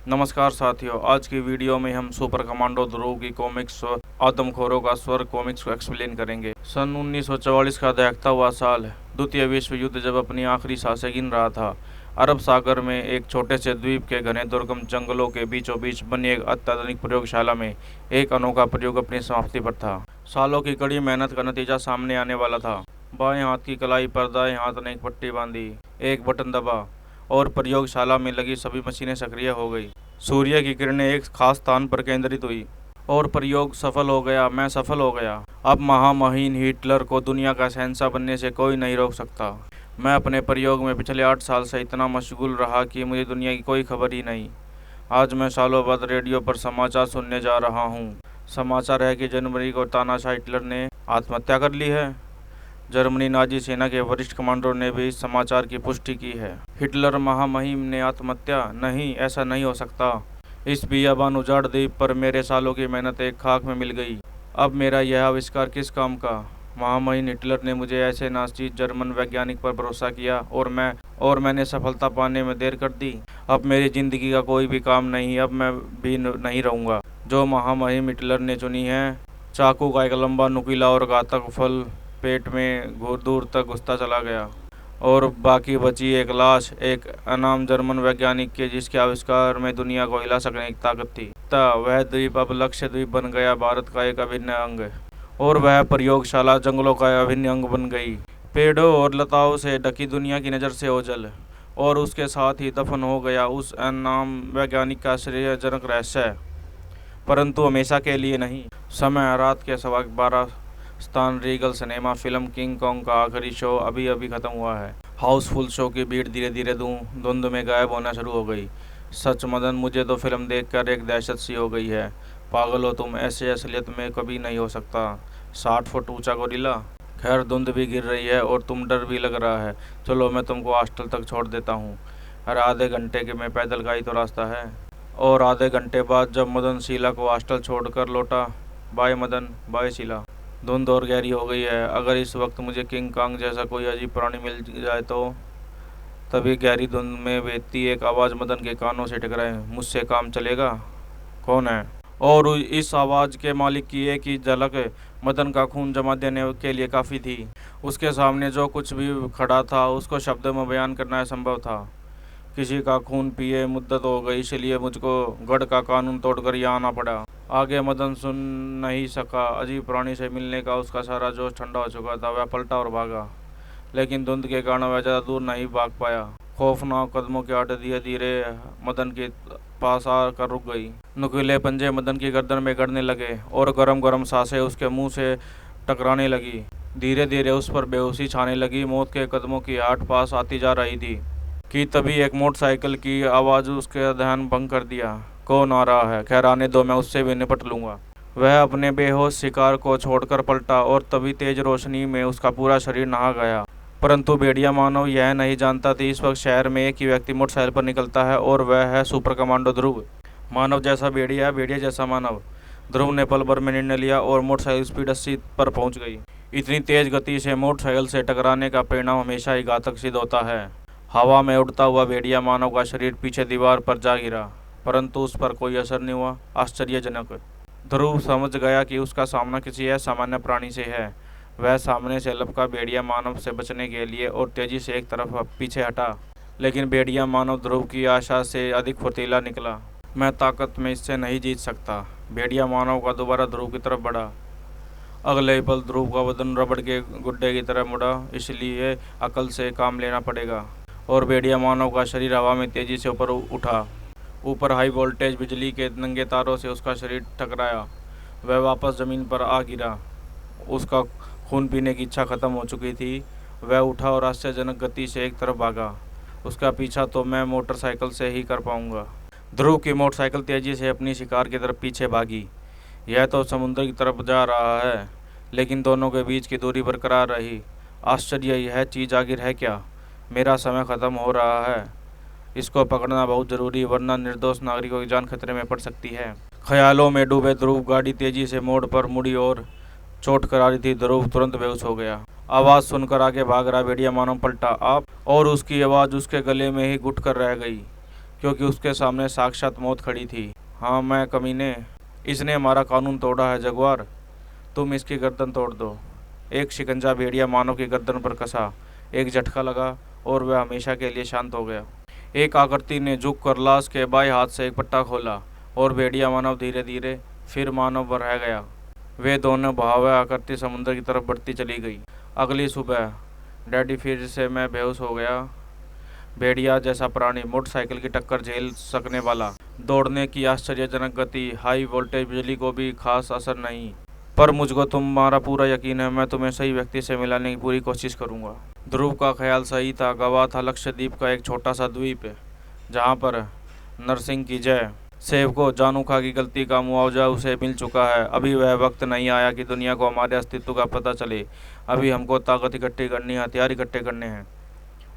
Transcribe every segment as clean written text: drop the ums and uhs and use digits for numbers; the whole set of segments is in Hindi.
नमस्कार साथियों, आज की वीडियो में हम सुपर कमांडो ध्रुव की कॉमिक्स आदमखोरों का स्वर कॉमिक्स को एक्सप्लेन करेंगे। सन 1944 का दहकता हुआ साल, द्वितीय विश्व युद्ध जब अपनी आखिरी सांसें गिन रहा था, अरब सागर में एक छोटे से द्वीप के घने दुर्गम जंगलों के बीचों बीच बनी एक अत्याधुनिक प्रयोगशाला में एक अनोखा प्रयोग अपनी समाप्ति पर था। सालों की कड़ी मेहनत का नतीजा सामने आने वाला था। बाएं हाथ की कलाई पर दाएं हाथ ने एक पट्टी बांधी, एक बटन दबा और प्रयोगशाला में लगी सभी मशीनें सक्रिय हो गई। सूर्य की किरणें एक खास स्थान पर केंद्रित हुई और प्रयोग सफल हो गया। मैं सफल हो गया। अब महामहिम हिटलर को दुनिया का शहंशाह बनने से कोई नहीं रोक सकता। मैं अपने प्रयोग में पिछले 8 साल से इतना मशगूल रहा कि मुझे दुनिया की कोई खबर ही नहीं। आज मैं सालों बाद रेडियो पर समाचार सुनने जा रहा हूँ। समाचार है कि जनवरी को तानाशाह हिटलर ने आत्महत्या कर ली है। जर्मनी नाजी सेना के वरिष्ठ कमांडरों ने भी इस समाचार की पुष्टि की है। हिटलर महामहिम ने आत्महत्या? नहीं, ऐसा नहीं हो सकता। इस बियाबान उजाड़ द्वीप पर मेरे सालों की मेहनत एक खाक में मिल गई। अब मेरा यह आविष्कार किस काम का? महामहिम हिटलर ने मुझे ऐसे नास्तिक जर्मन वैज्ञानिक पर भरोसा किया और मैंने सफलता पाने में देर कर दी। अब मेरी जिंदगी का कोई भी काम नहीं। अब मैं भी नहीं रहूँगा। जो महामहिम हिटलर ने चुनी है, चाकू का एक लंबा नुकीला और घातक फल पेट में दूर तक घुसता चला गया और बाकी बची एक लाश, एक अनाम जर्मन वैज्ञानिक के जिसके आविष्कार में दुनिया को हिला सकने की ताकत थी। वह द्वीप अब लक्ष्य द्वीप बन गया, भारत का एक अभिन्न अंग, और वह प्रयोगशाला जंगलों का अभिन्न अंग बन गई। पेड़ों और लताओं से ढकी दुनिया की नज़र से ओझल और उसके साथ ही दफन हो गया उस अनाम वैज्ञानिक का आश्चर्यजनक रहस्य, परंतु हमेशा के लिए नहीं। समय रात के 12:15। स्थान Regal cinema. Film king Kong का आखिरी शो अभी अभी खत्म हुआ है। हाउसफुल शो की भीड़ धीरे धीरे धुंध में गायब होना शुरू हो गई। सच मदन, मुझे तो फिल्म देखकर एक दहशत सी हो गई है। पागल हो तुम, ऐसे असलियत में कभी नहीं हो सकता। 60 फुट ऊंचा गोरिल्ला। खैर, धुंध भी गिर रही है और तुम डर भी लग रहा है। चलो मैं तुमको हॉस्टल तक छोड़ देता हूँ। अरे आधे घंटे के में पैदल का ही तो रास्ता है। और आधे घंटे बाद जब मदन शीला को हॉस्टल छोड़कर लौटा। Bye Madan, bye Sheela. धुंध और गहरी हो गई है। अगर इस वक्त मुझे किंग कांग जैसा कोई अजीब प्राणी मिल जाए तो? तभी गहरी धुंध में बहती एक आवाज़ मदन के कानों से टकराए। मुझसे काम चलेगा? कौन है? और इस आवाज़ के मालिक की एक ही झलक मदन का खून जमा देने के लिए काफ़ी थी। उसके सामने जो कुछ भी खड़ा था उसको शब्दों में बयान करना असंभव था। किसी का खून पिए मुद्दत हो गई, इसलिए मुझको गढ़ का कानून तोड़कर यहाँ आना पड़ा। आगे मदन सुन नहीं सका। अजीब प्राणी से मिलने का उसका सारा जोश ठंडा हो चुका था। वह पलटा और भागा, लेकिन धुंध के कारण वह ज़्यादा दूर नहीं भाग पाया। खौफनाक कदमों के आटे धीरे धीरे मदन के पास आकर रुक गई। नुकीले पंजे मदन की गर्दन में गड़ने लगे और गरम गरम सांसें उसके मुंह से टकराने लगी। धीरे धीरे उस पर बेहोशी छाने लगी। मौत के कदमों की आहट पास आती जा रही थी कि तभी एक मोटरसाइकिल की आवाज़ उसके ध्यान भंग कर दिया। कौन आ रहा है? खैर आने दो, मैं उससे भी निपट लूँगा। वह अपने बेहोश शिकार को छोड़कर पलटा और तभी तेज रोशनी में उसका पूरा शरीर नहा गया। परंतु भेड़िया मानव यह नहीं जानता था इस वक्त शहर में एक ही व्यक्ति मोटरसाइकिल पर निकलता है और वह है सुपर कमांडो ध्रुव। मानव जैसा भेड़िया, भेड़िया जैसा मानव। ध्रुव ने पल भर में निर्णय लिया और मोटरसाइकिल स्पीड 80 पर पहुंच गई। इतनी तेज गति से मोटरसाइकिल से टकराने का परिणाम हमेशा ही घातक सिद्ध होता है। हवा में उड़ता हुआ भेड़िया मानव का शरीर पीछे दीवार पर जा गिरा, परंतु उस पर कोई असर नहीं हुआ। आश्चर्यजनक। ध्रुव समझ गया कि उसका सामना किसी असामान्य प्राणी से है। वह सामने से लपका भेड़िया मानव से बचने के लिए और तेजी से एक तरफ पीछे हटा, लेकिन भेड़िया मानव ध्रुव की आशा से अधिक फुर्तीला निकला। मैं ताकत में इससे नहीं जीत सकता। भेड़िया मानव का दोबारा ध्रुव की तरफ बढ़ा। अगले ही पल ध्रुव का बदन रबड़ के गुड्डे की तरह मुड़ा। इसलिए अकल से काम लेना पड़ेगा। और भेड़िया मानव का शरीर हवा में तेजी से ऊपर उठा। ऊपर हाई वोल्टेज बिजली के नंगे तारों से उसका शरीर टकराया। वह वापस ज़मीन पर आ गिरा। उसका खून पीने की इच्छा खत्म हो चुकी थी। वह उठा और आश्चर्यजनक गति से एक तरफ भागा। उसका पीछा तो मैं मोटरसाइकिल से ही कर पाऊंगा। ध्रुव की मोटरसाइकिल तेजी से अपनी शिकार की तरफ पीछे भागी। यह तो समुद्र की तरफ जा रहा है, लेकिन दोनों के बीच की दूरी बरकरार रही। आश्चर्य, यह चीज़ आखिर है क्या? मेरा समय ख़त्म हो रहा है। इसको पकड़ना बहुत ज़रूरी, वरना निर्दोष नागरिकों की जान खतरे में पड़ सकती है। ख्यालों में डूबे ध्रुव गाड़ी तेजी से मोड़ पर मुड़ी और चोट करा रही थी। ध्रुव तुरंत बेहोश हो गया। आवाज़ सुनकर आगे भाग रहा भेड़िया मानव पलटा। आप? और उसकी आवाज़ उसके गले में ही घुट कर रह गई, क्योंकि उसके सामने साक्षात मौत खड़ी थी। हाँ मैं कमीने, इसने हमारा कानून तोड़ा है जगुआर, तुम इसकी गर्दन तोड़ दो। एक शिकंजा भेड़िया मानव की गर्दन पर कसा, एक झटका लगा और वह हमेशा के लिए शांत हो गया। एक आकृति ने झुककर लाश के बाएं हाथ से एक पट्टा खोला और भेड़िया मानव धीरे धीरे फिर मानव पर रह गया। वे दोनों भयावह आकृति समुद्र की तरफ बढ़ती चली गई। अगली सुबह डैडी फिर से मैं बेहोश हो गया। भेड़िया जैसा प्राणी, मोटरसाइकिल की टक्कर झेल सकने वाला, दौड़ने की आश्चर्यजनक गति, हाई वोल्टेज बिजली को भी खास असर नहीं। पर मुझको तुम्हारा पूरा यकीन है, मैं तुम्हें सही व्यक्ति से मिलाने की पूरी कोशिश करूंगा। ध्रुव का ख्याल सही था। गवा था लक्षद्वीप का एक छोटा सा द्वीप जहां पर नरसिंह की जय सेवको जानूखा की गलती का मुआवजा उसे मिल चुका है। अभी वह वक्त नहीं आया कि दुनिया को हमारे अस्तित्व का पता चले। अभी हमको ताकत इकट्ठी करनी है, हथियार इकट्ठे करने हैं,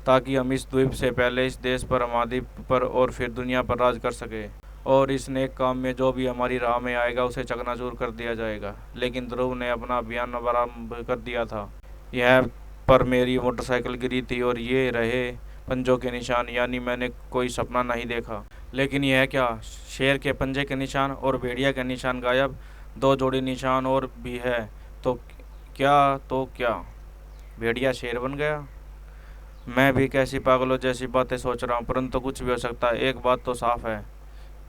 ताकि हम इस द्वीप से पहले इस देश पर, महाद्वीप पर और फिर दुनिया पर राज कर सके। और इस नेक काम में जो भी हमारी राह में आएगा उसे चकनाचूर कर दिया जाएगा। लेकिन ध्रुव ने अपना अभियान आरंभ कर दिया था। यह पर मेरी मोटरसाइकिल गिरी थी और ये रहे पंजों के निशान, यानी मैंने कोई सपना नहीं देखा। लेकिन यह क्या, शेर के पंजे के निशान और भेड़िया के निशान गायब, दो जोड़ी निशान और भी है। तो क्या भेड़िया शेर बन गया? मैं भी कैसी पागलों जैसी बातें सोच रहा हूँ, परंतु कुछ भी हो सकता है। एक बात तो साफ है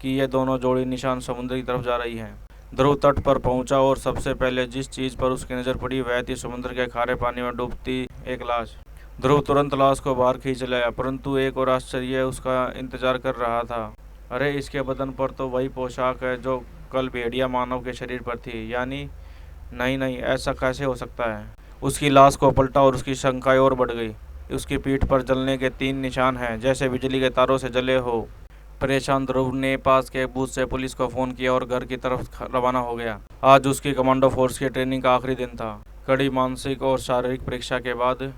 कि ये दोनों जोड़ी निशान समुद्र की तरफ जा रही हैं। ध्रुव तट पर पहुंचा और सबसे पहले जिस चीज पर उसकी नजर पड़ी वह थी समुद्र के खारे पानी में डूबती एक लाश। ध्रुव तुरंत लाश को बाहर खींच लाया, परंतु एक और आश्चर्य उसका इंतजार कर रहा था। अरे, इसके बदन पर तो वही पोशाक है जो कल भेड़िया मानव के शरीर पर थी। यानी नहीं, ऐसा कैसे हो सकता है? उसकी लाश को पलटा और उसकी शंकाएं और बढ़ गई। उसकी पीठ पर जलने के 3 निशान हैं, जैसे बिजली के तारों से जले हो। परेशान ध्रुव ने पास के बूथ से पुलिस को फोन किया और घर की तरफ रवाना हो गया। आज उसकी कमांडो फोर्स की ट्रेनिंग का आखिरी दिन था। कड़ी मानसिक और शारीरिक परीक्षा के बाद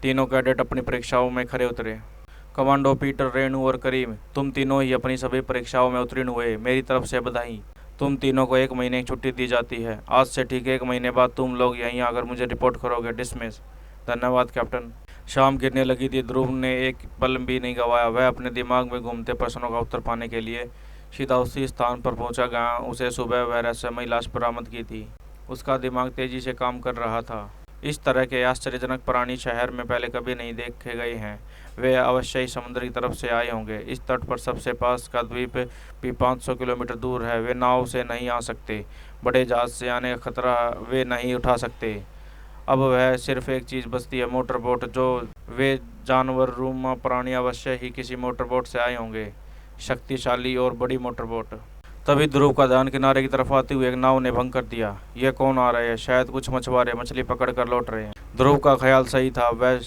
तीनों कैडेट अपनी परीक्षाओं में खरे उतरे। कमांडो पीटर, रेणु और करीम, तुम तीनों ही अपनी सभी परीक्षाओं में उत्तीर्ण हुए। मेरी तरफ से बधाई। तुम तीनों को 1 महीने की छुट्टी दी जाती है। आज से ठीक 1 महीने बाद तुम लोग यहीं आकर मुझे रिपोर्ट करोगे। डिसमिस। धन्यवाद कैप्टन। शाम गिरने लगी थी। ध्रुव ने एक पल भी नहीं गंवाया। वह अपने दिमाग में घूमते प्रश्नों का उत्तर पाने के लिए सीधा उसी स्थान पर पहुंचा गया। उसे सुबह वह रहस्यमयी लाश बरामद की थी। उसका दिमाग तेजी से काम कर रहा था। इस तरह के आश्चर्यजनक प्राणी शहर में पहले कभी नहीं देखे गए हैं। वे अवश्य ही समुद्र की तरफ से आए होंगे। इस तट पर सबसे पास का द्वीप भी 500 किलोमीटर दूर है। वे नाव से नहीं आ सकते। बड़े जहाज से आने का खतरा वे नहीं उठा सकते। अब वह सिर्फ एक चीज़ बचती है, मोटर बोट। जो वे जानवर रूमा प्राणी अवश्य ही किसी मोटर बोट से आए होंगे, शक्तिशाली और बड़ी मोटर बोट। तभी ध्रुव का ध्यान किनारे की तरफ आते हुए एक नाव ने भंग कर दिया। यह कौन आ रहे हैं? शायद कुछ मछुआरे मछली पकड़ कर लौट रहे हैं। ध्रुव का ख्याल सही था। वह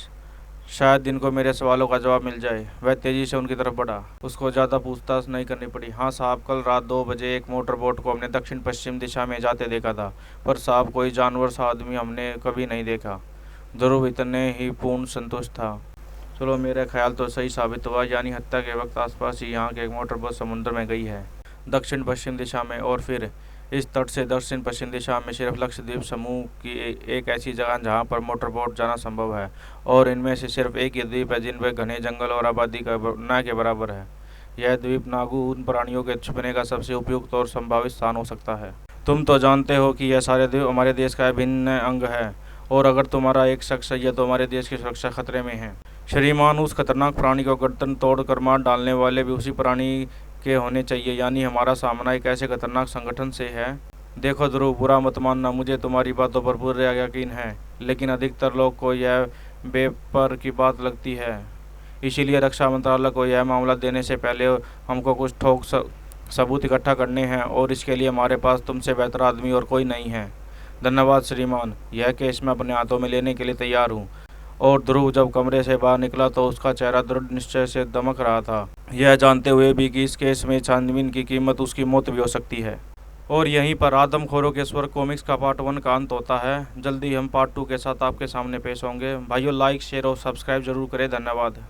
शायद इनको मेरे सवालों का जवाब मिल जाए। वह तेजी से उनकी तरफ बढ़ा। उसको ज़्यादा पूछताछ नहीं करनी पड़ी। हाँ साहब, कल रात 2 बजे एक मोटर बोट को हमने दक्षिण पश्चिम दिशा में जाते देखा था, पर साहब कोई जानवर सा आदमी हमने कभी नहीं देखा। ध्रुव इतने ही पूर्ण संतुष्ट था। चलो, मेरा ख्याल तो सही साबित हुआ, यानी हत्या के वक्त आसपास ही यहाँ की एक मोटर बोट समुद्र में गई है, दक्षिण पश्चिम दिशा में। और फिर इस तट से दक्षिण पश्चिम दिशा में सिर्फ लक्षद्वीप समूह की एक ऐसी जगह जहां पर मोटर बोट जाना संभव है, और इनमें से सिर्फ एक ही द्वीप है जिन पर घने जंगल और आबादी का न के बराबर है। यह द्वीप नागू उन प्राणियों के छुपने का सबसे उपयुक्त और संभावित स्थान हो सकता है। तुम तो जानते हो कि यह सारे द्वीप हमारे देश का अभिन्न अंग है, और अगर तुम्हारा एक शख्स है तो हमारे देश की सुरक्षा खतरे में है। श्रीमान, उस खतरनाक प्राणी को गर्दन तोड़कर मार डालने वाले भी उसी प्राणी के होने चाहिए, यानी हमारा सामना एक ऐसे खतरनाक संगठन से है। देखो ध्रुव, बुरा मत मानना, मुझे तुम्हारी बातों पर पूरा यकीन है, लेकिन अधिकतर लोग को यह बेपर की बात लगती है। इसीलिए रक्षा मंत्रालय को यह मामला देने से पहले हमको कुछ ठोक सबूत इकट्ठा करने हैं, और इसके लिए हमारे पास तुमसे बेहतर आदमी और कोई नहीं है। धन्यवाद श्रीमान, यह केस मैं अपने हाथों में लेने के लिए तैयार हूँ। और ध्रुव जब कमरे से बाहर निकला तो उसका चेहरा दृढ़ निश्चय से दमक रहा था, यह जानते हुए भी कि इस केस में छानबीन की कीमत उसकी मौत भी हो सकती है। और यहीं पर आदमखोरों के स्वर कॉमिक्स का पार्ट 1 का अंत होता है। जल्दी हम पार्ट 2 के साथ आपके सामने पेश होंगे। भाइयों, लाइक, शेयर और सब्सक्राइब जरूर करें। धन्यवाद।